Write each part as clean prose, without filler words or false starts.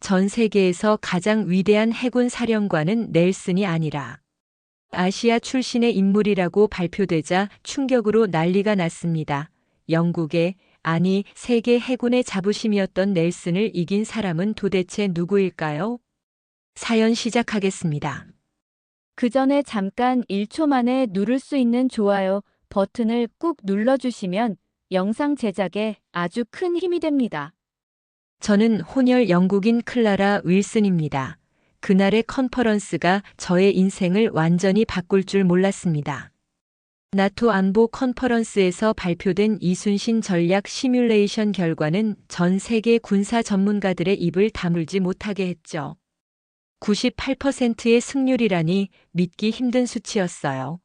전 세계에서 가장 위대한 해군 사령관은 넬슨이 아니라 아시아 출신의 인물이라고 발표되자 충격으로 난리가 났습니다. 영국의, 아니 세계 해군의 자부심이었던 넬슨을 이긴 사람은 도대체 누구일까요? 사연 시작하겠습니다. 그 전에 잠깐 1초 만에 누를 수 있는 좋아요 버튼을 꾹 눌러주시면 영상 제작에 아주 큰 힘이 됩니다. 저는 혼혈 영국인 클라라 윌슨입니다. 그날의 컨퍼런스가 저의 인생을 완전히 바꿀 줄 몰랐습니다. 나토 안보 컨퍼런스에서 발표된 이순신 전략 시뮬레이션 결과는 전 세계 군사 전문가들의 입을 다물지 못하게 했죠. 98%의 승률이라니 믿기 힘든 수치였어요.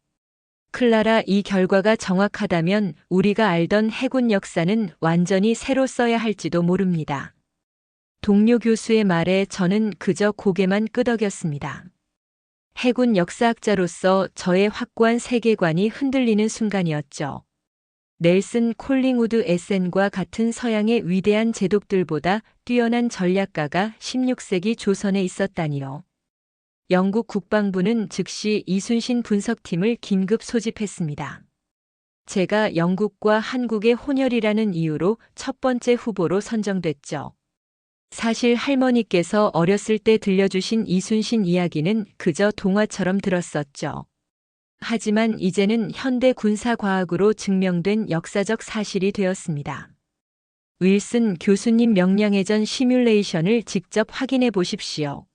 클라라, 이 결과가 정확하다면 우리가 알던 해군 역사는 완전히 새로 써야 할지도 모릅니다. 동료 교수의 말에 저는 그저 고개만 끄덕였습니다. 해군 역사학자로서 저의 확고한 세계관이 흔들리는 순간이었죠. 넬슨 콜링우드 SN과 같은 서양의 위대한 제독들보다 뛰어난 전략가가 16세기 조선에 있었다니요. 영국 국방부는 즉시 이순신 분석팀을 긴급 소집했습니다. 제가 영국과 한국의 혼혈이라는 이유로 첫 번째 후보로 선정됐죠. 사실 할머니께서 어렸을 때 들려주신 이순신 이야기는 그저 동화처럼 들었었죠. 하지만 이제는 현대 군사과학으로 증명된 역사적 사실이 되었습니다. 윌슨 교수님 명량해 전 시뮬레이션을 직접 확인해 보십시오.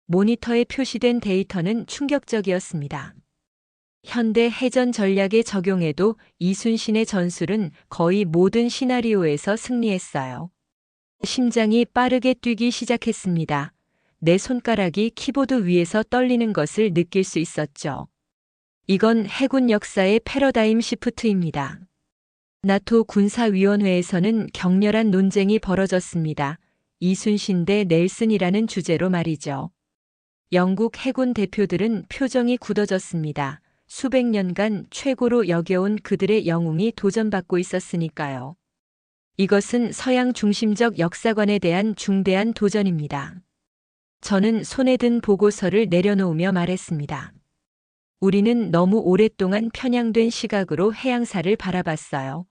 모니터에 표시된 데이터는 충격적이었습니다. 현대 해전 전략에 적용해도 이순신의 전술은 거의 모든 시나리오에서 승리했어요. 심장이 빠르게 뛰기 시작했습니다. 내 손가락이 키보드 위에서 떨리는 것을 느낄 수 있었죠. 이건 해군 역사의 패러다임 시프트입니다. 나토 군사위원회에서는 격렬한 논쟁이 벌어졌습니다. 이순신 대 넬슨이라는 주제로 말이죠. 영국 해군 대표들은 표정이 굳어졌습니다. 수백 년간 최고로 여겨온 그들의 영웅이 도전받고 있었으니까요. 이것은 서양 중심적 역사관에 대한 중대한 도전입니다. 저는 손에 든 보고서를 내려놓으며 말했습니다. 우리는 너무 오랫동안 편향된 시각으로 해양사를 바라봤어요.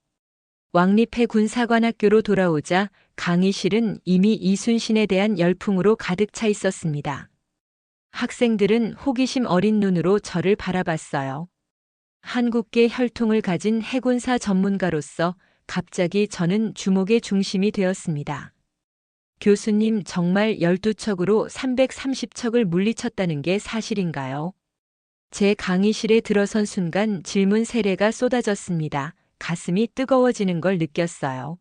왕립해 군사관학교로 돌아오자 강의실은 이미 이순신에 대한 열풍으로 가득 차 있었습니다. 학생들은 호기심 어린 눈으로 저를 바라봤어요. 한국계 혈통을 가진 해군사 전문가로서 갑자기 저는 주목의 중심이 되었습니다. 교수님, 정말 12척으로 330척을 물리쳤다는 게 사실인가요? 제 강의실에 들어선 순간 질문 세례가 쏟아졌습니다. 가슴이 뜨거워지는 걸 느꼈어요.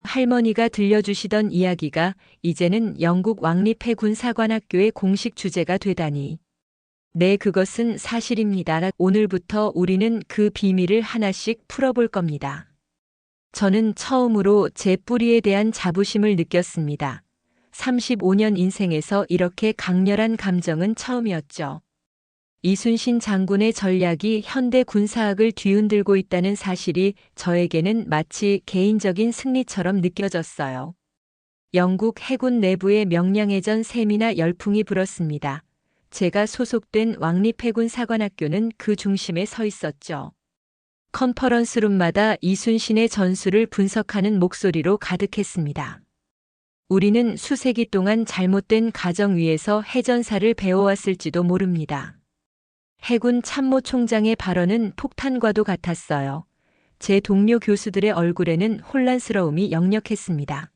할머니가 들려주시던 이야기가 이제는 영국 왕립해 군사관학교의 공식 주제가 되다니. 네, 그것은 사실입니다. 오늘부터 우리는 그 비밀을 하나씩 풀어볼 겁니다. 저는 처음으로 제 뿌리에 대한 자부심을 느꼈습니다. 35년 인생에서 이렇게 강렬한 감정은 처음이었죠. 이순신 장군의 전략이 현대 군사학을 뒤흔들고 있다는 사실이 저에게는 마치 개인적인 승리처럼 느껴졌어요. 영국 해군 내부의 명량해전 세미나 열풍이 불었습니다. 제가 소속된 왕립해군 사관학교는 그 중심에 서 있었죠. 컨퍼런스룸마다 이순신의 전술을 분석하는 목소리로 가득했습니다. 우리는 수세기 동안 잘못된 가정 위에서 해전사를 배워왔을지도 모릅니다. 해군 참모총장의 발언은 폭탄과도 같았어요. 제 동료 교수들의 얼굴에는 혼란스러움이 역력했습니다.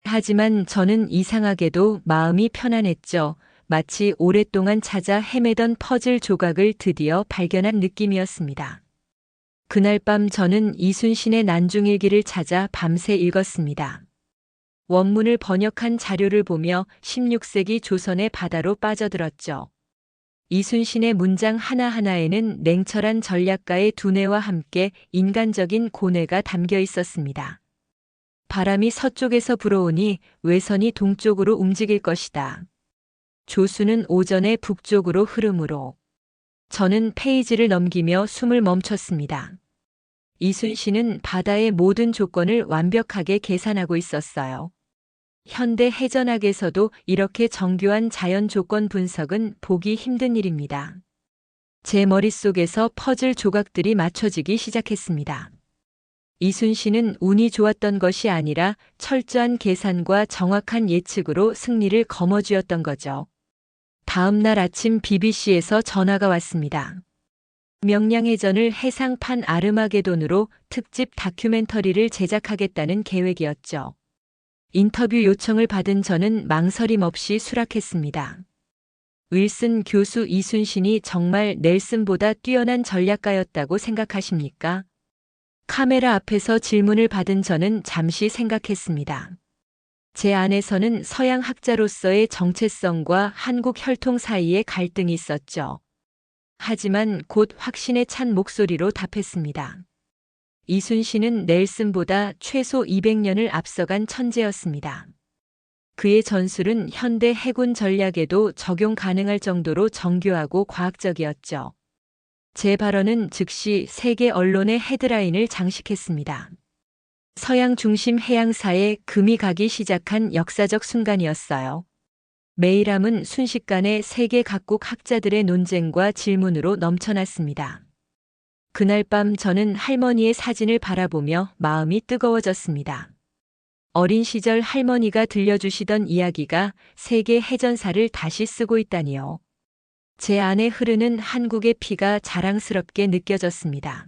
하지만 저는 이상하게도 마음이 편안했죠. 마치 오랫동안 찾아 헤매던 퍼즐 조각을 드디어 발견한 느낌이었습니다. 그날 밤 저는 이순신의 난중일기를 찾아 밤새 읽었습니다. 원문을 번역한 자료를 보며 16세기 조선의 바다로 빠져들었죠. 이순신의 문장 하나하나에는 냉철한 전략가의 두뇌와 함께 인간적인 고뇌가 담겨 있었습니다. 바람이 서쪽에서 불어오니 외선이 동쪽으로 움직일 것이다. 조수는 오전에 북쪽으로 흐르므로. 저는 페이지를 넘기며 숨을 멈췄습니다. 이순신은 바다의 모든 조건을 완벽하게 계산하고 있었어요. 현대 해전학에서도 이렇게 정교한 자연 조건 분석은 보기 힘든 일입니다. 제 머릿속에서 퍼즐 조각들이 맞춰지기 시작했습니다. 이순신은 운이 좋았던 것이 아니라 철저한 계산과 정확한 예측으로 승리를 거머쥐었던 거죠. 다음 날 아침 BBC에서 전화가 왔습니다. 명량해전을 해상판 아르마게돈으로 특집 다큐멘터리를 제작하겠다는 계획이었죠. 인터뷰 요청을 받은 저는 망설임 없이 수락했습니다. 윌슨 교수, 이순신이 정말 넬슨보다 뛰어난 전략가였다고 생각하십니까? 카메라 앞에서 질문을 받은 저는 잠시 생각했습니다. 제 안에서는 서양 학자로서의 정체성과 한국 혈통 사이에 갈등이 있었죠. 하지만 곧 확신에 찬 목소리로 답했습니다. 이순신은 넬슨보다 최소 200년을 앞서간 천재였습니다. 그의 전술은 현대 해군 전략에도 적용 가능할 정도로 정교하고 과학적이었죠. 제 발언은 즉시 세계 언론의 헤드라인을 장식했습니다. 서양 중심 해양사에 금이 가기 시작한 역사적 순간이었어요. 메일함은 순식간에 세계 각국 학자들의 논쟁과 질문으로 넘쳐났습니다. 그날 밤 저는 할머니의 사진을 바라보며 마음이 뜨거워졌습니다. 어린 시절 할머니가 들려주시던 이야기가 세계 해전사를 다시 쓰고 있다니요. 제 안에 흐르는 한국의 피가 자랑스럽게 느껴졌습니다.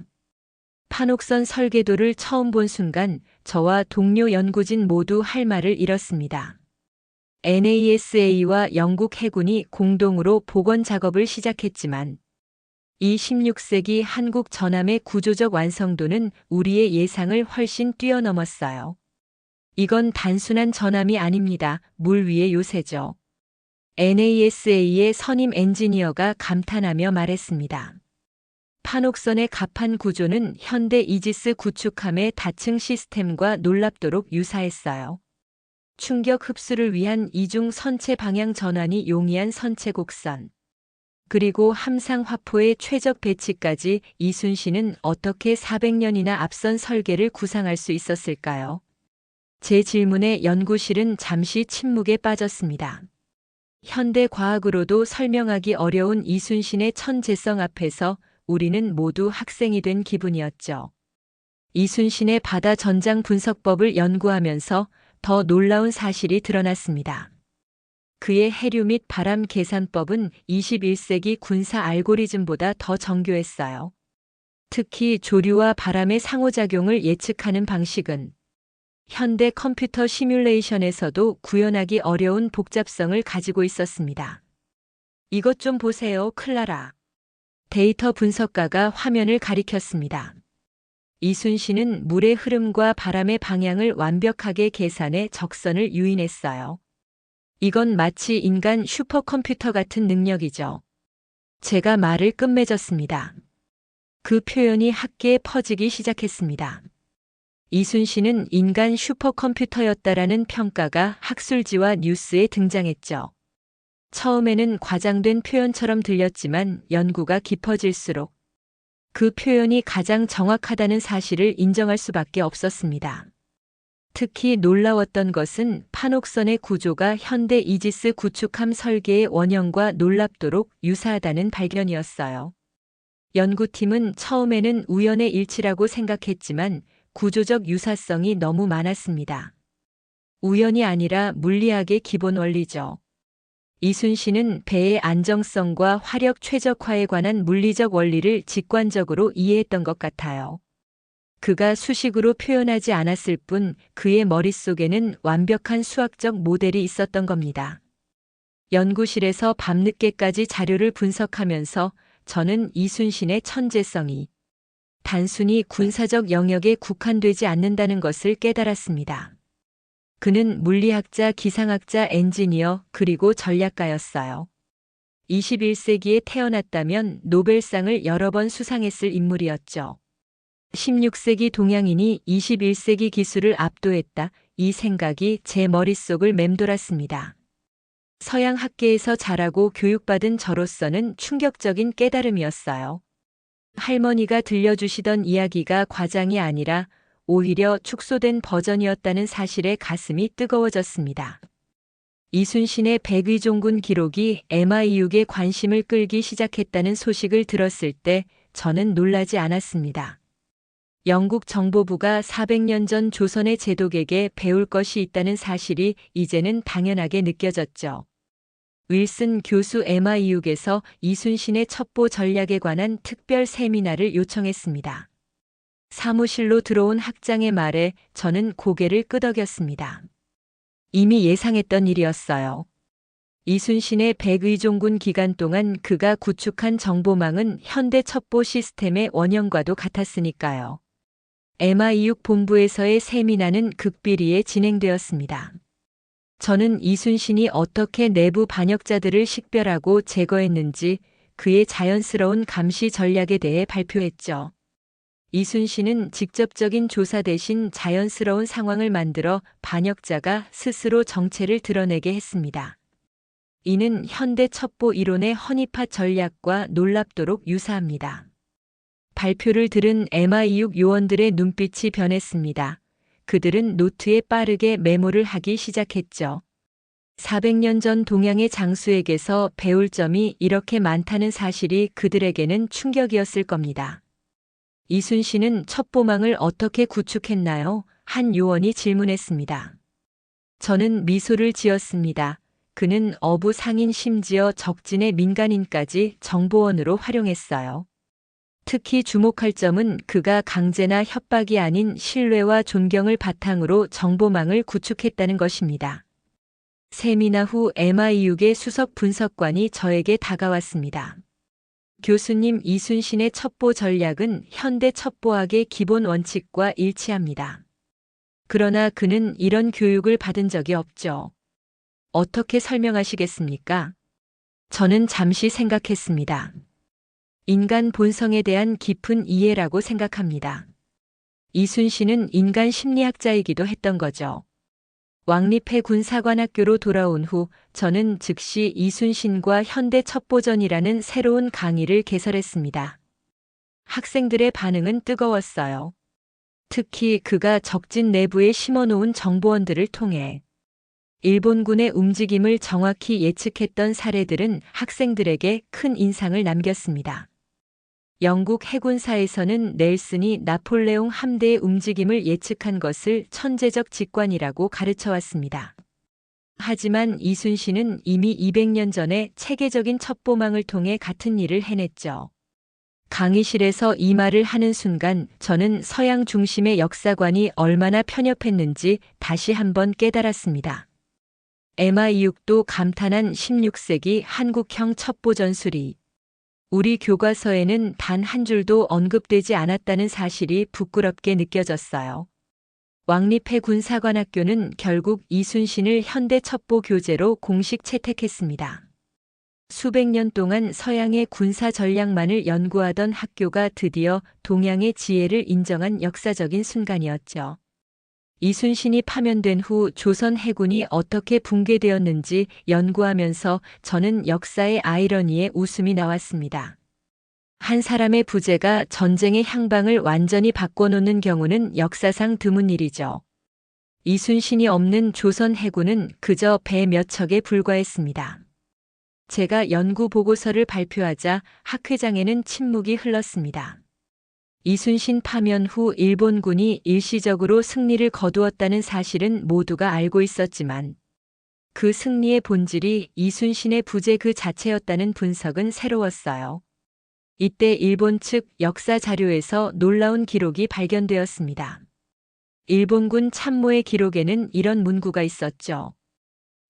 판옥선 설계도를 처음 본 순간 저와 동료 연구진 모두 할 말을 잃었습니다. NASA와 영국 해군이 공동으로 복원 작업을 시작했지만 이 16세기 한국 전함의 구조적 완성도는 우리의 예상을 훨씬 뛰어넘었어요. 이건 단순한 전함이 아닙니다. 물 위의 요새죠. NASA의 선임 엔지니어가 감탄하며 말했습니다. 판옥선의 갑판 구조는 현대 이지스 구축함의 다층 시스템과 놀랍도록 유사했어요. 충격 흡수를 위한 이중 선체 방향 전환이 용이한 선체 곡선. 그리고 함상 화포의 최적 배치까지 이순신은 어떻게 400년이나 앞선 설계를 구상할 수 있었을까요? 제 질문에 연구실은 잠시 침묵에 빠졌습니다. 현대 과학으로도 설명하기 어려운 이순신의 천재성 앞에서 우리는 모두 학생이 된 기분이었죠. 이순신의 바다 전장 분석법을 연구하면서 더 놀라운 사실이 드러났습니다. 그의 해류 및 바람 계산법은 21세기 군사 알고리즘보다 더 정교했어요. 특히 조류와 바람의 상호작용을 예측하는 방식은 현대 컴퓨터 시뮬레이션에서도 구현하기 어려운 복잡성을 가지고 있었습니다. 이것 좀 보세요, 클라라. 데이터 분석가가 화면을 가리켰습니다. 이순신은 물의 흐름과 바람의 방향을 완벽하게 계산해 적선을 유인했어요. 이건 마치 인간 슈퍼컴퓨터 같은 능력이죠. 제가 말을 끝맺었습니다. 그 표현이 학계에 퍼지기 시작했습니다. 이순신은 인간 슈퍼컴퓨터였다라는 평가가 학술지와 뉴스에 등장했죠. 처음에는 과장된 표현처럼 들렸지만 연구가 깊어질수록 그 표현이 가장 정확하다는 사실을 인정할 수밖에 없었습니다. 특히 놀라웠던 것은 판옥선의 구조가 현대 이지스 구축함 설계의 원형과 놀랍도록 유사하다는 발견이었어요. 연구팀은 처음에는 우연의 일치라고 생각했지만 구조적 유사성이 너무 많았습니다. 우연이 아니라 물리학의 기본 원리죠. 이순신은 배의 안정성과 화력 최적화에 관한 물리적 원리를 직관적으로 이해했던 것 같아요. 그가 수식으로 표현하지 않았을 뿐 그의 머릿속에는 완벽한 수학적 모델이 있었던 겁니다. 연구실에서 밤늦게까지 자료를 분석하면서 저는 이순신의 천재성이 단순히 군사적 영역에 국한되지 않는다는 것을 깨달았습니다. 그는 물리학자, 기상학자, 엔지니어, 그리고 전략가였어요. 21세기에 태어났다면 노벨상을 여러 번 수상했을 인물이었죠. 16세기 동양인이 21세기 기술을 압도했다. 이 생각이 제 머릿속을 맴돌았습니다. 서양 학계에서 자라고 교육받은 저로서는 충격적인 깨달음이었어요. 할머니가 들려주시던 이야기가 과장이 아니라 오히려 축소된 버전이었다는 사실에 가슴이 뜨거워졌습니다. 이순신의 백의종군 기록이 MI6의 관심을 끌기 시작했다는 소식을 들었을 때 저는 놀라지 않았습니다. 영국 정보부가 400년 전 조선의 제독에게 배울 것이 있다는 사실이 이제는 당연하게 느껴졌죠. 윌슨 교수 MI6에서 이순신의 첩보 전략에 관한 특별 세미나를 요청했습니다. 사무실로 들어온 학장의 말에 저는 고개를 끄덕였습니다. 이미 예상했던 일이었어요. 이순신의 백의종군 기간 동안 그가 구축한 정보망은 현대 첩보 시스템의 원형과도 같았으니까요. MI6 본부에서의 세미나는 극비리에 진행되었습니다. 저는 이순신이 어떻게 내부 반역자들을 식별하고 제거했는지 그의 자연스러운 감시 전략에 대해 발표했죠. 이순신은 직접적인 조사 대신 자연스러운 상황을 만들어 반역자가 스스로 정체를 드러내게 했습니다. 이는 현대 첩보 이론의 허니팟 전략과 놀랍도록 유사합니다. 발표를 들은 MI6 요원들의 눈빛이 변했습니다. 그들은 노트에 빠르게 메모를 하기 시작했죠. 400년 전 동양의 장수에게서 배울 점이 이렇게 많다는 사실이 그들에게는 충격이었을 겁니다. 이순신은 첩보망을 어떻게 구축했나요? 한 요원이 질문했습니다. 저는 미소를 지었습니다. 그는 어부 상인 심지어 적진의 민간인까지 정보원으로 활용했어요. 특히 주목할 점은 그가 강제나 협박이 아닌 신뢰와 존경을 바탕으로 정보망을 구축했다는 것입니다. 세미나 후 MI6의 수석 분석관이 저에게 다가왔습니다. 교수님, 이순신의 첩보 전략은 현대 첩보학의 기본 원칙과 일치합니다. 그러나 그는 이런 교육을 받은 적이 없죠. 어떻게 설명하시겠습니까? 저는 잠시 생각했습니다. 인간 본성에 대한 깊은 이해라고 생각합니다. 이순신은 인간 심리학자이기도 했던 거죠. 왕립회 군사관학교로 돌아온 후 저는 즉시 이순신과 현대 첩보전이라는 새로운 강의를 개설했습니다. 학생들의 반응은 뜨거웠어요. 특히 그가 적진 내부에 심어놓은 정보원들을 통해 일본군의 움직임을 정확히 예측했던 사례들은 학생들에게 큰 인상을 남겼습니다. 영국 해군사에서는 넬슨이 나폴레옹 함대의 움직임을 예측한 것을 천재적 직관이라고 가르쳐왔습니다. 하지만 이순신은 이미 200년 전에 체계적인 첩보망을 통해 같은 일을 해냈죠. 강의실에서 이 말을 하는 순간 저는 서양 중심의 역사관이 얼마나 편협했는지 다시 한번 깨달았습니다. MI6도 감탄한 16세기 한국형 첩보전술이 우리 교과서에는 단 한 줄도 언급되지 않았다는 사실이 부끄럽게 느껴졌어요. 왕립회 군사관학교는 결국 이순신을 현대 첩보 교재로 공식 채택했습니다. 수백 년 동안 서양의 군사 전략만을 연구하던 학교가 드디어 동양의 지혜를 인정한 역사적인 순간이었죠. 이순신이 파면된 후 조선 해군이 어떻게 붕괴되었는지 연구하면서 저는 역사의 아이러니에 웃음이 나왔습니다. 한 사람의 부재가 전쟁의 향방을 완전히 바꿔놓는 경우는 역사상 드문 일이죠. 이순신이 없는 조선 해군은 그저 배 몇 척에 불과했습니다. 제가 연구 보고서를 발표하자 학회장에는 침묵이 흘렀습니다. 이순신 파면 후 일본군이 일시적으로 승리를 거두었다는 사실은 모두가 알고 있었지만 그 승리의 본질이 이순신의 부재 그 자체였다는 분석은 새로웠어요. 이때 일본 측 역사 자료에서 놀라운 기록이 발견되었습니다. 일본군 참모의 기록에는 이런 문구가 있었죠.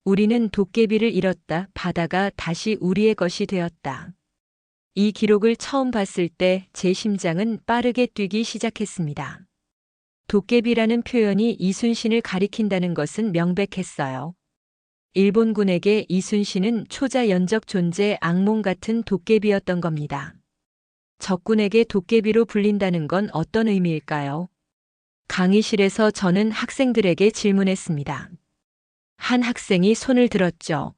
우리는 도깨비를 잃었다. 바다가 다시 우리의 것이 되었다. 이 기록을 처음 봤을 때 제 심장은 빠르게 뛰기 시작했습니다. 도깨비라는 표현이 이순신을 가리킨다는 것은 명백했어요. 일본군에게 이순신은 초자연적 존재 악몽 같은 도깨비였던 겁니다. 적군에게 도깨비로 불린다는 건 어떤 의미일까요? 강의실에서 저는 학생들에게 질문했습니다. 한 학생이 손을 들었죠.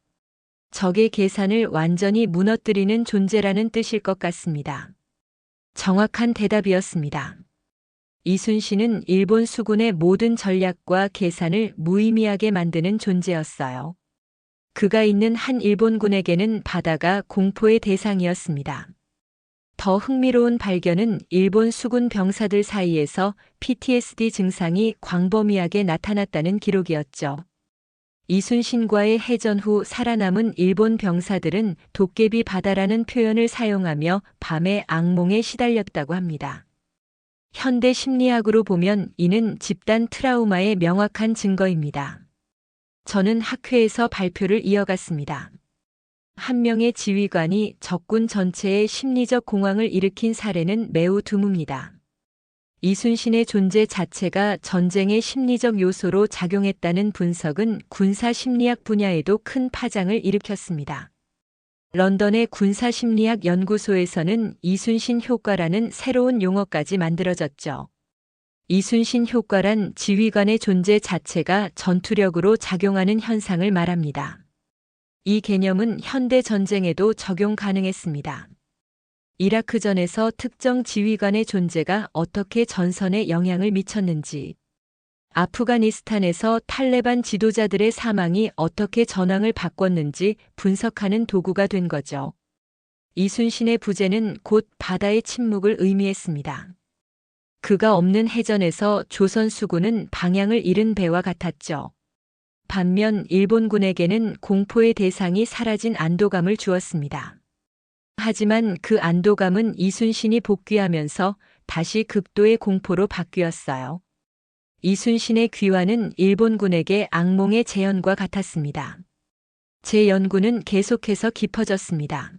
적의 계산을 완전히 무너뜨리는 존재라는 뜻일 것 같습니다. 정확한 대답이었습니다. 이순신은 일본 수군의 모든 전략과 계산을 무의미하게 만드는 존재였어요. 그가 있는 한 일본군에게는 바다가 공포의 대상이었습니다. 더 흥미로운 발견은 일본 수군 병사들 사이에서 PTSD 증상이 광범위하게 나타났다는 기록이었죠. 이순신과의 해전 후 살아남은 일본 병사들은 도깨비 바다라는 표현을 사용하며 밤의 악몽에 시달렸다고 합니다. 현대 심리학으로 보면 이는 집단 트라우마의 명확한 증거입니다. 저는 학회에서 발표를 이어갔습니다. 한 명의 지휘관이 적군 전체에 심리적 공황을 일으킨 사례는 매우 드뭅니다. 이순신의 존재 자체가 전쟁의 심리적 요소로 작용했다는 분석은 군사심리학 분야에도 큰 파장을 일으켰습니다. 런던의 군사심리학 연구소에서는 이순신 효과라는 새로운 용어까지 만들어졌죠. 이순신 효과란 지휘관의 존재 자체가 전투력으로 작용하는 현상을 말합니다. 이 개념은 현대 전쟁에도 적용 가능했습니다. 이라크전에서 특정 지휘관의 존재가 어떻게 전선에 영향을 미쳤는지, 아프가니스탄에서 탈레반 지도자들의 사망이 어떻게 전황을 바꿨는지 분석하는 도구가 된 거죠. 이순신의 부재는 곧 바다의 침묵을 의미했습니다. 그가 없는 해전에서 조선 수군은 방향을 잃은 배와 같았죠. 반면 일본군에게는 공포의 대상이 사라진 안도감을 주었습니다. 하지만 그 안도감은 이순신이 복귀하면서 다시 극도의 공포로 바뀌었어요. 이순신의 귀환은 일본군에게 악몽의 재현과 같았습니다. 제 연구는 계속해서 깊어졌습니다.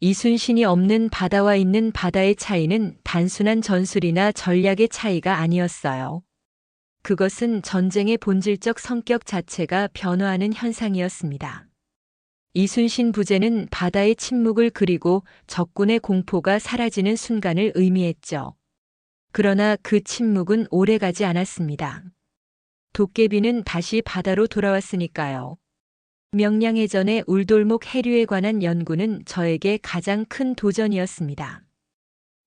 이순신이 없는 바다와 있는 바다의 차이는 단순한 전술이나 전략의 차이가 아니었어요. 그것은 전쟁의 본질적 성격 자체가 변화하는 현상이었습니다. 이순신 부재는 바다의 침묵을 그리고 적군의 공포가 사라지는 순간을 의미했죠. 그러나 그 침묵은 오래가지 않았습니다. 도깨비는 다시 바다로 돌아왔으니까요. 명량해전의 울돌목 해류에 관한 연구는 저에게 가장 큰 도전이었습니다.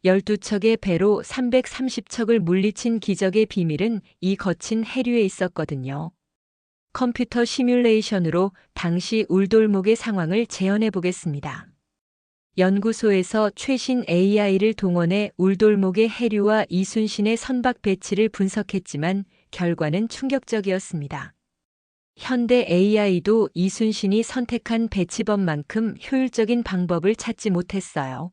12척의 배로 330척을 물리친 기적의 비밀은 이 거친 해류에 있었거든요. 컴퓨터 시뮬레이션으로 당시 울돌목의 상황을 재현해 보겠습니다. 연구소에서 최신 AI를 동원해 울돌목의 해류와 이순신의 선박 배치를 분석했지만 결과는 충격적이었습니다. 현대 AI도 이순신이 선택한 배치법만큼 효율적인 방법을 찾지 못했어요.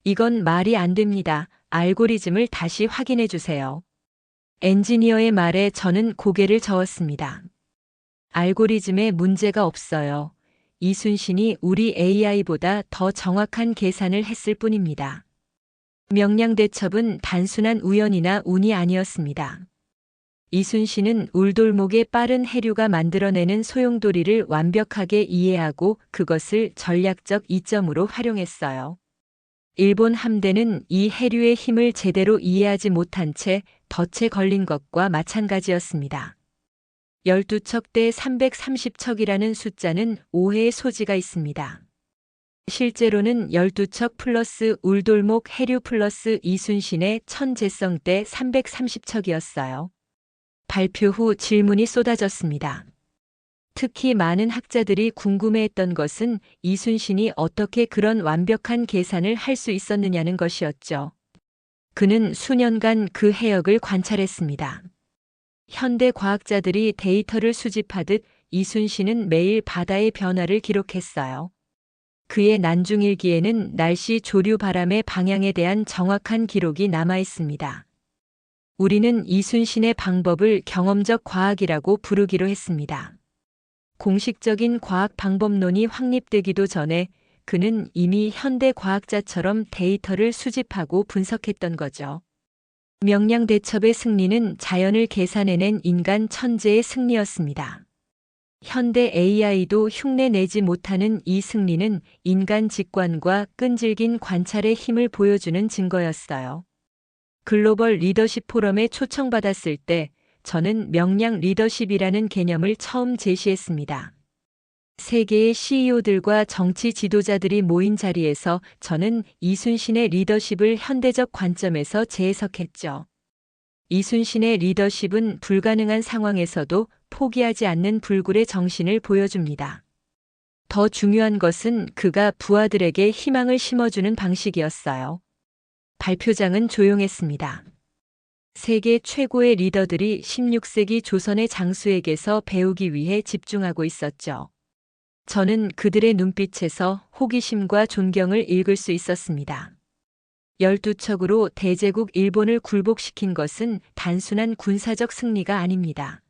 이건 말이 안 됩니다. 알고리즘을 다시 확인해 주세요. 엔지니어의 말에 저는 고개를 저었습니다. 알고리즘에 문제가 없어요. 이순신이 우리 AI보다 더 정확한 계산을 했을 뿐입니다. 명량대첩은 단순한 우연이나 운이 아니었습니다. 이순신은 울돌목의 빠른 해류가 만들어내는 소용돌이를 완벽하게 이해하고 그것을 전략적 이점으로 활용했어요. 일본 함대는 이 해류의 힘을 제대로 이해하지 못한 채 덫에 걸린 것과 마찬가지였습니다. 12척 대 330척이라는 숫자는 오해의 소지가 있습니다. 실제로는 12척 플러스 울돌목 해류 플러스 이순신의 천재성 대 330척이었어요. 발표 후 질문이 쏟아졌습니다. 특히 많은 학자들이 궁금해했던 것은 이순신이 어떻게 그런 완벽한 계산을 할 수 있었느냐는 것이었죠. 그는 수년간 그 해역을 관찰했습니다. 현대 과학자들이 데이터를 수집하듯 이순신은 매일 바다의 변화를 기록했어요. 그의 난중일기에는 날씨 조류 바람의 방향에 대한 정확한 기록이 남아 있습니다. 우리는 이순신의 방법을 경험적 과학이라고 부르기로 했습니다. 공식적인 과학 방법론이 확립되기도 전에 그는 이미 현대 과학자처럼 데이터를 수집하고 분석했던 거죠. 명량대첩의 승리는 자연을 계산해낸 인간 천재의 승리였습니다. 현대 AI도 흉내 내지 못하는 이 승리는 인간 직관과 끈질긴 관찰의 힘을 보여주는 증거였어요. 글로벌 리더십 포럼에 초청받았을 때 저는 명량 리더십이라는 개념을 처음 제시했습니다. 세계의 CEO들과 정치 지도자들이 모인 자리에서 저는 이순신의 리더십을 현대적 관점에서 재해석했죠. 이순신의 리더십은 불가능한 상황에서도 포기하지 않는 불굴의 정신을 보여줍니다. 더 중요한 것은 그가 부하들에게 희망을 심어주는 방식이었어요. 발표장은 조용했습니다. 세계 최고의 리더들이 16세기 조선의 장수에게서 배우기 위해 집중하고 있었죠. 저는 그들의 눈빛에서 호기심과 존경을 읽을 수 있었습니다. 12척으로 대제국 일본을 굴복시킨 것은 단순한 군사적 승리가 아닙니다.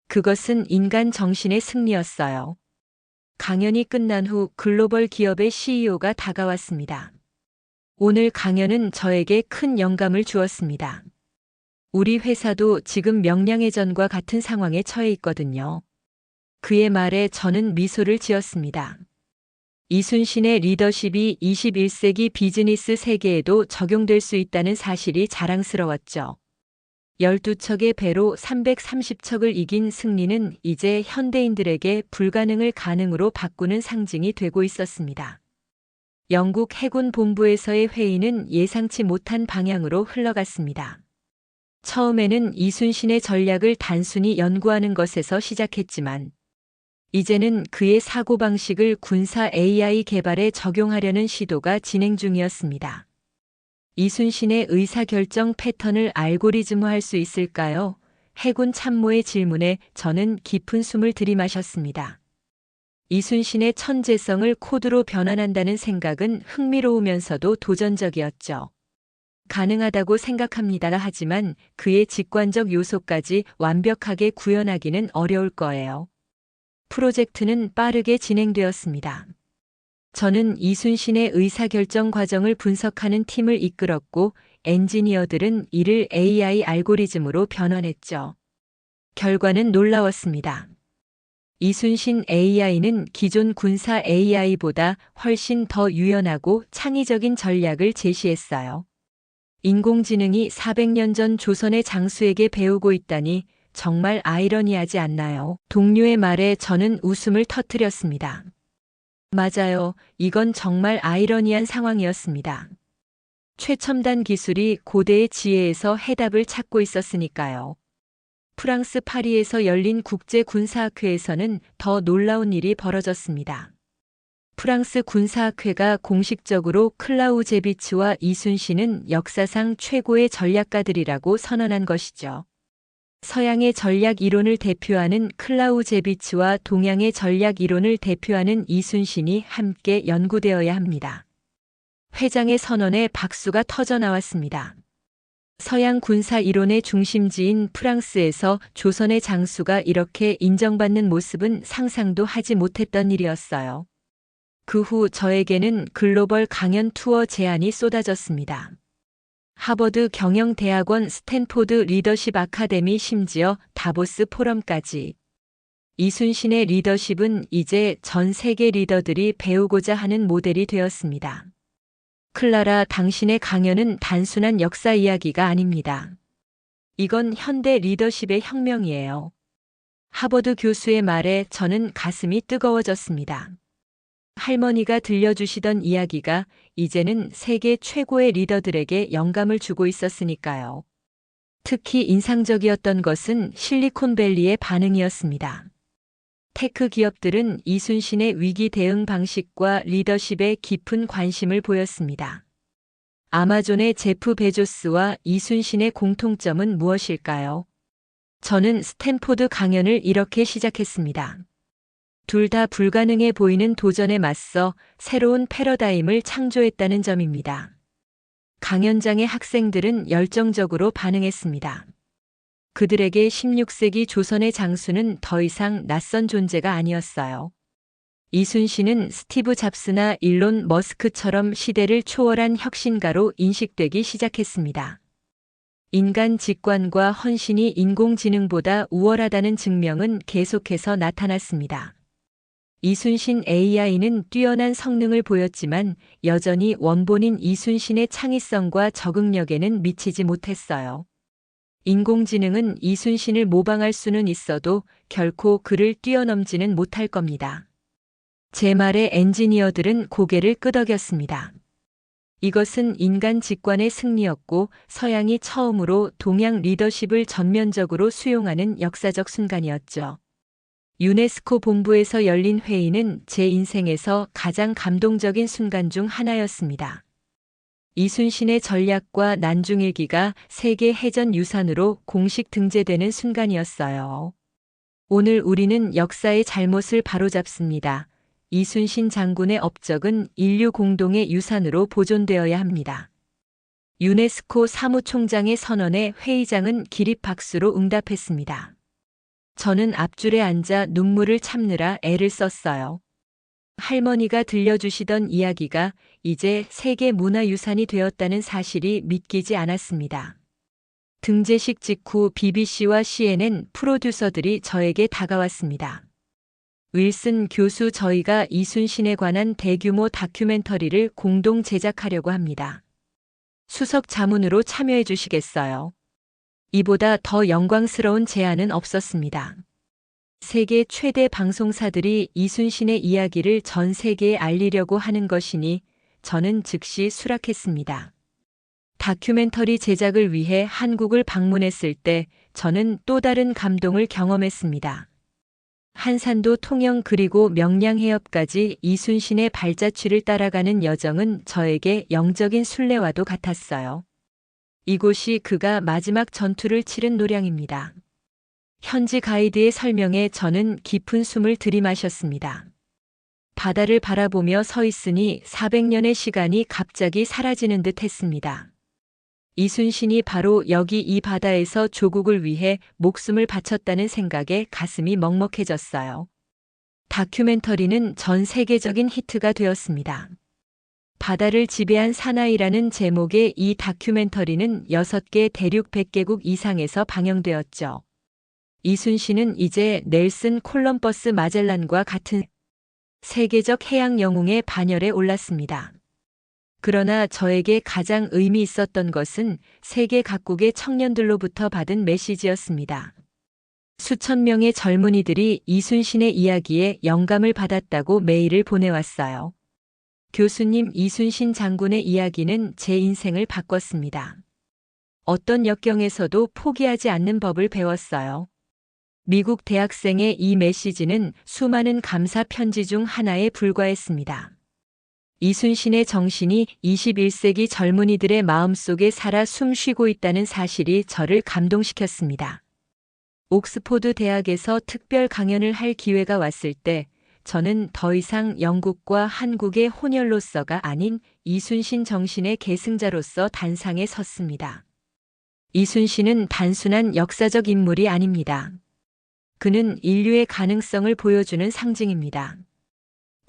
그것은 인간 정신의 승리였어요. 강연이 끝난 후 글로벌 기업의 CEO가 다가왔습니다. 오늘 강연은 저에게 큰 영감을 주었습니다. 우리 회사도 지금 명량해전과 같은 상황에 처해 있거든요. 그의 말에 저는 미소를 지었습니다. 이순신의 리더십이 21세기 비즈니스 세계에도 적용될 수 있다는 사실이 자랑스러웠죠. 12척의 배로 330척을 이긴 승리는 이제 현대인들에게 불가능을 가능으로 바꾸는 상징이 되고 있었습니다. 영국 해군 본부에서의 회의는 예상치 못한 방향으로 흘러갔습니다. 처음에는 이순신의 전략을 단순히 연구하는 것에서 시작했지만 이제는 그의 사고방식을 군사 AI 개발에 적용하려는 시도가 진행 중이었습니다. 이순신의 의사결정 패턴을 알고리즘화할 수 있을까요? 해군 참모의 질문에 저는 깊은 숨을 들이마셨습니다. 이순신의 천재성을 코드로 변환한다는 생각은 흥미로우면서도 도전적이었죠. 가능하다고 생각합니다. 하지만 그의 직관적 요소까지 완벽하게 구현하기는 어려울 거예요. 프로젝트는 빠르게 진행되었습니다. 저는 이순신의 의사결정 과정을 분석하는 팀을 이끌었고 엔지니어들은 이를 AI 알고리즘으로 변환했죠. 결과는 놀라웠습니다. 이순신 AI는 기존 군사 AI보다 훨씬 더 유연하고 창의적인 전략을 제시했어요. 인공지능이 400년 전 조선의 장수에게 배우고 있다니 정말 아이러니하지 않나요? 동료의 말에 저는 웃음을 터뜨렸습니다. 맞아요. 이건 정말 아이러니한 상황이었습니다. 최첨단 기술이 고대의 지혜에서 해답을 찾고 있었으니까요. 프랑스 파리에서 열린 국제군사학회에서는 더 놀라운 일이 벌어졌습니다. 프랑스 군사학회가 공식적으로 클라우제비츠와 이순신은 역사상 최고의 전략가들이라고 선언한 것이죠. 서양의 전략 이론을 대표하는 클라우제비츠와 동양의 전략 이론을 대표하는 이순신이 함께 연구되어야 합니다. 회장의 선언에 박수가 터져 나왔습니다. 서양 군사 이론의 중심지인 프랑스에서 조선의 장수가 이렇게 인정받는 모습은 상상도 하지 못했던 일이었어요. 그 후 저에게는 글로벌 강연 투어 제안이 쏟아졌습니다. 하버드 경영대학원, 스탠포드 리더십 아카데미, 심지어 다보스 포럼까지. 이순신의 리더십은 이제 전 세계 리더들이 배우고자 하는 모델이 되었습니다. 클라라, 당신의 강연은 단순한 역사 이야기가 아닙니다. 이건 현대 리더십의 혁명이에요. 하버드 교수의 말에 저는 가슴이 뜨거워졌습니다. 할머니가 들려주시던 이야기가 이제는 세계 최고의 리더들에게 영감을 주고 있었으니까요. 특히 인상적이었던 것은 실리콘밸리의 반응이었습니다. 테크 기업들은 이순신의 위기 대응 방식과 리더십에 깊은 관심을 보였습니다. 아마존의 제프 베조스와 이순신의 공통점은 무엇일까요? 저는 스탠포드 강연을 이렇게 시작했습니다. 둘 다 불가능해 보이는 도전에 맞서 새로운 패러다임을 창조했다는 점입니다. 강연장의 학생들은 열정적으로 반응했습니다. 그들에게 16세기 조선의 장수는 더 이상 낯선 존재가 아니었어요. 이순신은 스티브 잡스나 일론 머스크처럼 시대를 초월한 혁신가로 인식되기 시작했습니다. 인간 직관과 헌신이 인공지능보다 우월하다는 증명은 계속해서 나타났습니다. 이순신 AI는 뛰어난 성능을 보였지만 여전히 원본인 이순신의 창의성과 적응력에는 미치지 못했어요. 인공지능은 이순신을 모방할 수는 있어도 결코 그를 뛰어넘지는 못할 겁니다. 제 말에 엔지니어들은 고개를 끄덕였습니다. 이것은 인간 직관의 승리였고 서양이 처음으로 동양 리더십을 전면적으로 수용하는 역사적 순간이었죠. 유네스코 본부에서 열린 회의는 제 인생에서 가장 감동적인 순간 중 하나였습니다. 이순신의 전략과 난중일기가 세계 해전 유산으로 공식 등재되는 순간이었어요. 오늘 우리는 역사의 잘못을 바로잡습니다. 이순신 장군의 업적은 인류 공동의 유산으로 보존되어야 합니다. 유네스코 사무총장의 선언에 회의장은 기립박수로 응답했습니다. 저는 앞줄에 앉아 눈물을 참느라 애를 썼어요. 할머니가 들려주시던 이야기가 이제 세계 문화유산이 되었다는 사실이 믿기지 않았습니다. 등재식 직후 BBC와 CNN 프로듀서들이 저에게 다가왔습니다. 윌슨 교수, 저희가 이순신에 관한 대규모 다큐멘터리를 공동 제작하려고 합니다. 수석 자문으로 참여해 주시겠어요? 이보다 더 영광스러운 제안은 없었습니다. 세계 최대 방송사들이 이순신의 이야기를 전 세계에 알리려고 하는 것이니 저는 즉시 수락했습니다. 다큐멘터리 제작을 위해 한국을 방문했을 때 저는 또 다른 감동을 경험했습니다. 한산도 통영 그리고 명량해협까지 이순신의 발자취를 따라가는 여정은 저에게 영적인 순례와도 같았어요. 이곳이 그가 마지막 전투를 치른 노량입니다. 현지 가이드의 설명에 저는 깊은 숨을 들이마셨습니다. 바다를 바라보며 서 있으니 400년의 시간이 갑자기 사라지는 듯 했습니다. 이순신이 바로 여기 이 바다에서 조국을 위해 목숨을 바쳤다는 생각에 가슴이 먹먹해졌어요. 다큐멘터리는 전 세계적인 히트가 되었습니다. 바다를 지배한 사나이라는 제목의 이 다큐멘터리는 6개 대륙 100개국 이상에서 방영되었죠. 이순신은 이제 넬슨 콜럼버스 마젤란과 같은 세계적 해양 영웅의 반열에 올랐습니다. 그러나 저에게 가장 의미 있었던 것은 세계 각국의 청년들로부터 받은 메시지였습니다. 수천 명의 젊은이들이 이순신의 이야기에 영감을 받았다고 메일을 보내왔어요. 교수님, 이순신 장군의 이야기는 제 인생을 바꿨습니다. 어떤 역경에서도 포기하지 않는 법을 배웠어요. 미국 대학생의 이 메시지는 수많은 감사 편지 중 하나에 불과했습니다. 이순신의 정신이 21세기 젊은이들의 마음속에 살아 숨쉬고 있다는 사실이 저를 감동시켰습니다. 옥스포드 대학에서 특별 강연을 할 기회가 왔을 때 저는 더 이상 영국과 한국의 혼혈로서가 아닌 이순신 정신의 계승자로서 단상에 섰습니다. 이순신은 단순한 역사적 인물이 아닙니다. 그는 인류의 가능성을 보여주는 상징입니다.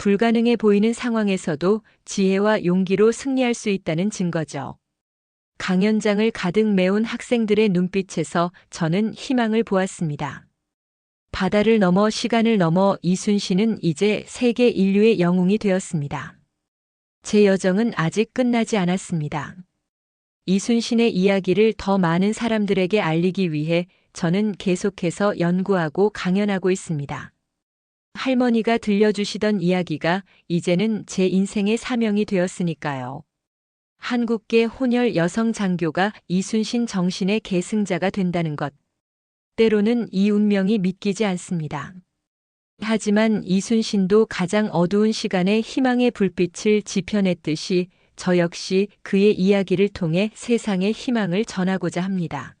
불가능해 보이는 상황에서도 지혜와 용기로 승리할 수 있다는 증거죠. 강연장을 가득 메운 학생들의 눈빛에서 저는 희망을 보았습니다. 바다를 넘어 시간을 넘어 이순신은 이제 세계 인류의 영웅이 되었습니다. 제 여정은 아직 끝나지 않았습니다. 이순신의 이야기를 더 많은 사람들에게 알리기 위해 저는 계속해서 연구하고 강연하고 있습니다. 할머니가 들려주시던 이야기가 이제는 제 인생의 사명이 되었으니까요. 한국계 혼혈 여성 장교가 이순신 정신의 계승자가 된다는 것. 때로는 이 운명이 믿기지 않습니다. 하지만 이순신도 가장 어두운 시간에 희망의 불빛을 지펴냈듯이 저 역시 그의 이야기를 통해 세상에 희망을 전하고자 합니다.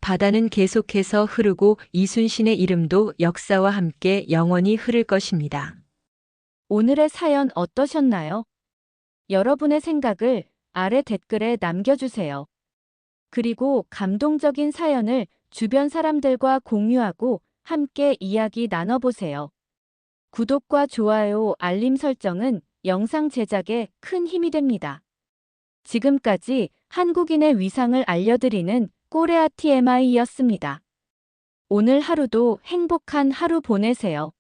바다는 계속해서 흐르고 이순신의 이름도 역사와 함께 영원히 흐를 것입니다. 오늘의 사연 어떠셨나요? 여러분의 생각을 아래 댓글에 남겨주세요. 그리고 감동적인 사연을 주변 사람들과 공유하고 함께 이야기 나눠보세요. 구독과 좋아요, 알림 설정은 영상 제작에 큰 힘이 됩니다. 지금까지 한국인의 위상을 알려드리는 꼬레아 TMI였습니다. 오늘 하루도 행복한 하루 보내세요.